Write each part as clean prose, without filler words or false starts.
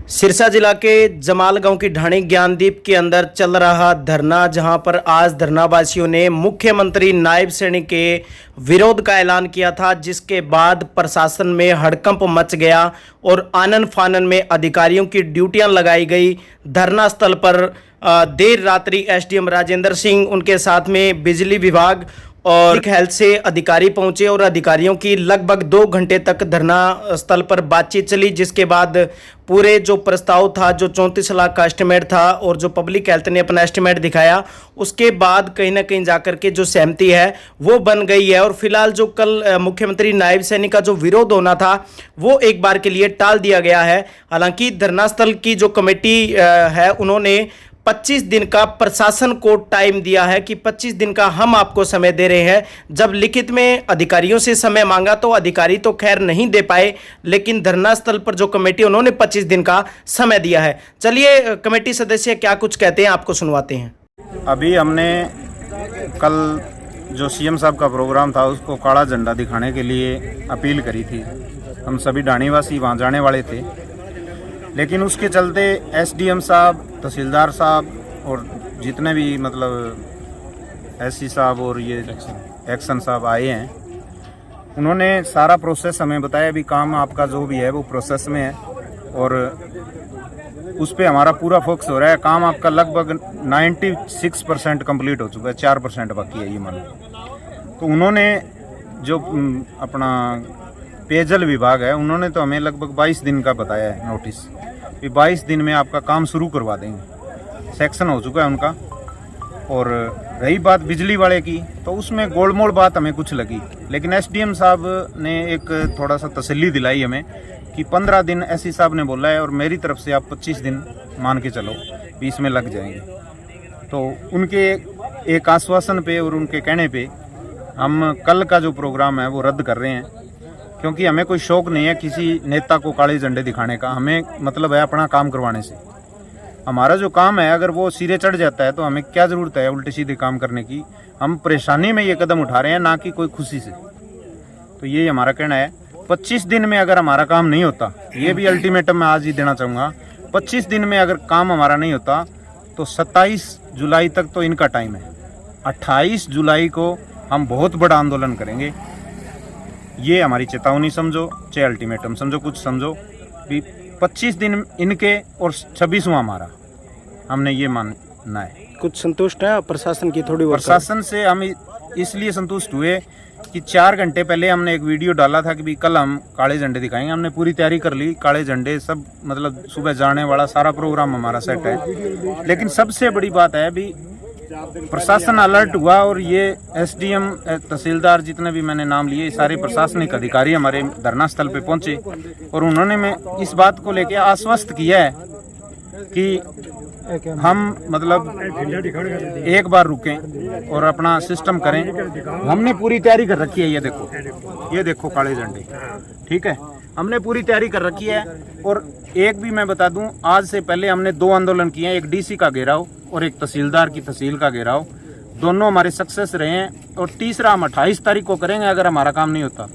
सिरसा जिला के जमाल गांव की ढाणी ज्ञानदीप के अंदर चल रहा धरना, जहां पर आज धरनावासियों ने मुख्यमंत्री नायब सैनिक के विरोध का ऐलान किया था, जिसके बाद प्रशासन में हड़कंप मच गया और आनन फानन में अधिकारियों की ड्यूटियां लगाई गई। धरना स्थल पर देर रात्रि एसडीएम राजेंद्र सिंह, उनके साथ में बिजली विभाग और हेल्थ से अधिकारी पहुंचे और अधिकारियों की लगभग 2 घंटे तक धरना स्थल पर बातचीत चली, जिसके बाद पूरे जो प्रस्ताव था, जो 34 लाख का एस्टिमेट था और जो पब्लिक हेल्थ ने अपना एस्टिमेट दिखाया, उसके बाद कहीं ना कहीं जाकर के जो सहमति है वो बन गई है। और फिलहाल जो कल मुख्यमंत्री नायब सैनिक का जो विरोध होना था वो एक बार के लिए टाल दिया गया है। हालांकि धरना स्थल की जो कमेटी है, उन्होंने 25 दिन का प्रशासन को टाइम दिया है कि 25 दिन का हम आपको समय दे रहे हैं। जब लिखित में अधिकारियों से समय मांगा तो अधिकारी तो खैर नहीं दे पाए, लेकिन धरना स्थल पर जो कमेटी, उन्होंने 25 दिन का समय दिया है। चलिए कमेटी सदस्य क्या कुछ कहते हैं, आपको सुनवाते हैं। अभी हमने कल जो सीएम साहब का प्रोग्राम था उसको काला झंडा दिखाने के लिए अपील करी थी। हम सभी ढाणीवासी वहाँ जाने वाले थे, लेकिन उसके चलते एसडीएम साहब, तहसीलदार साहब और जितने भी मतलब एससी साहब और ये एक्शन साहब आए हैं, उन्होंने सारा प्रोसेस हमें बताया। भी काम आपका जो भी है वो प्रोसेस में है और उस पर हमारा पूरा फोकस हो रहा है। काम आपका लगभग 96% कंप्लीट हो चुका है, 4% बाकी है ये मान। तो उन्होंने जो अपना पेयजल विभाग है, उन्होंने तो हमें लगभग 22 दिन का बताया है नोटिस, कि 22 दिन में आपका काम शुरू करवा देंगे। सेक्शन हो चुका है उनका। और रही बात बिजली वाले की, तो उसमें गोलमोल बात हमें कुछ लगी, लेकिन एसडीएम साहब ने एक थोड़ा सा तसल्ली दिलाई हमें कि 15 दिन एससी साहब ने बोला है और मेरी तरफ से आप 25 दिन मान के चलो, 20 में लग जाएंगे। तो उनके एक आश्वासन पे और उनके कहने पे हम कल का जो प्रोग्राम है वो रद्द कर रहे हैं, क्योंकि हमें कोई शौक नहीं है किसी नेता को काले झंडे दिखाने का। हमें मतलब है अपना काम करवाने से। हमारा जो काम है अगर वो सिरे चढ़ जाता है तो हमें क्या ज़रूरत है उल्टे सीधे काम करने की। हम परेशानी में ये कदम उठा रहे हैं, ना कि कोई खुशी से। तो ये हमारा कहना है। 25 दिन में अगर हमारा काम नहीं होता, ये भी अल्टीमेटम मैं आज ही देना चाहूँगा, 25 दिन में अगर काम हमारा नहीं होता तो 27 जुलाई तक तो इनका टाइम है। 28 जुलाई को हम बहुत बड़ा आंदोलन करेंगे। ये हमारी चेतावनी समझो, चाहे अल्टीमेटम समझो, कुछ समझो। भी 25 दिन इनके और 26वां हमारा, हमने ये मानना है। कुछ संतुष्ट है प्रशासन की? थोड़ी प्रशासन से हम इसलिए संतुष्ट हुए कि 4 घंटे पहले हमने एक वीडियो डाला था कि भी कल हम काले झंडे दिखाएंगे। हमने पूरी तैयारी कर ली, काले झंडे सब मतलब सुबह जाने वाला सारा प्रोग्राम हमारा सेट है। लेकिन सबसे बड़ी बात है भी प्रशासन अलर्ट हुआ और ये एसडीएम, तहसीलदार, जितने भी मैंने नाम लिए, सारे प्रशासनिक अधिकारी हमारे धरना स्थल पे पहुंचे और उन्होंने में इस बात को लेकर आश्वस्त किया है कि हम मतलब एक बार रुकें और अपना सिस्टम करें। हमने पूरी तैयारी कर रखी है। ये देखो काले झंडे, ठीक है, हमने पूरी तैयारी कर रखी है। और एक भी मैं बता दूं, आज से पहले हमने 2 आंदोलन किए हैं, एक डीसी का घेराव और एक तहसीलदार की तहसील का घेराव। दोनों हमारे सक्सेस रहे हैं और तीसरा हम 28 तारीख को करेंगे अगर हमारा काम नहीं होता।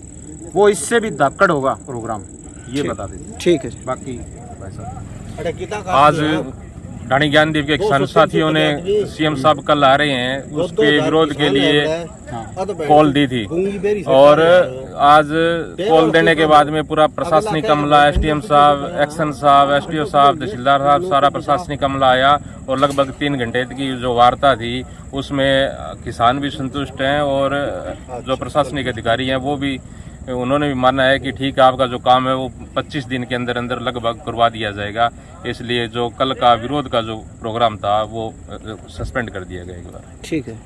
वो इससे भी धाकड़ होगा प्रोग्राम, ये बता देते। ठीक है। बाकी आज ढाणी ज्ञानदीप के किसान साथियों ने सीएम साहब कल आ रहे हैं, उसके विरोध के लिए कॉल दी थी। और आज कॉल देने के बाद में पूरा प्रशासनिक अमला, एसडीएम साहब, एक्शन साहब, एसडीओ साहब, तहसीलदार साहब, सारा प्रशासनिक अमला आया और लगभग 3 घंटे की जो वार्ता थी उसमें किसान भी संतुष्ट हैं और जो प्रशासनिक अधिकारी हैं वो भी, उन्होंने भी माना है कि ठीक है, आपका जो काम है वो 25 दिन के अंदर अंदर लगभग करवा दिया जाएगा। इसलिए जो कल का विरोध का जो प्रोग्राम था वो सस्पेंड कर दिया गया एक बार। ठीक है।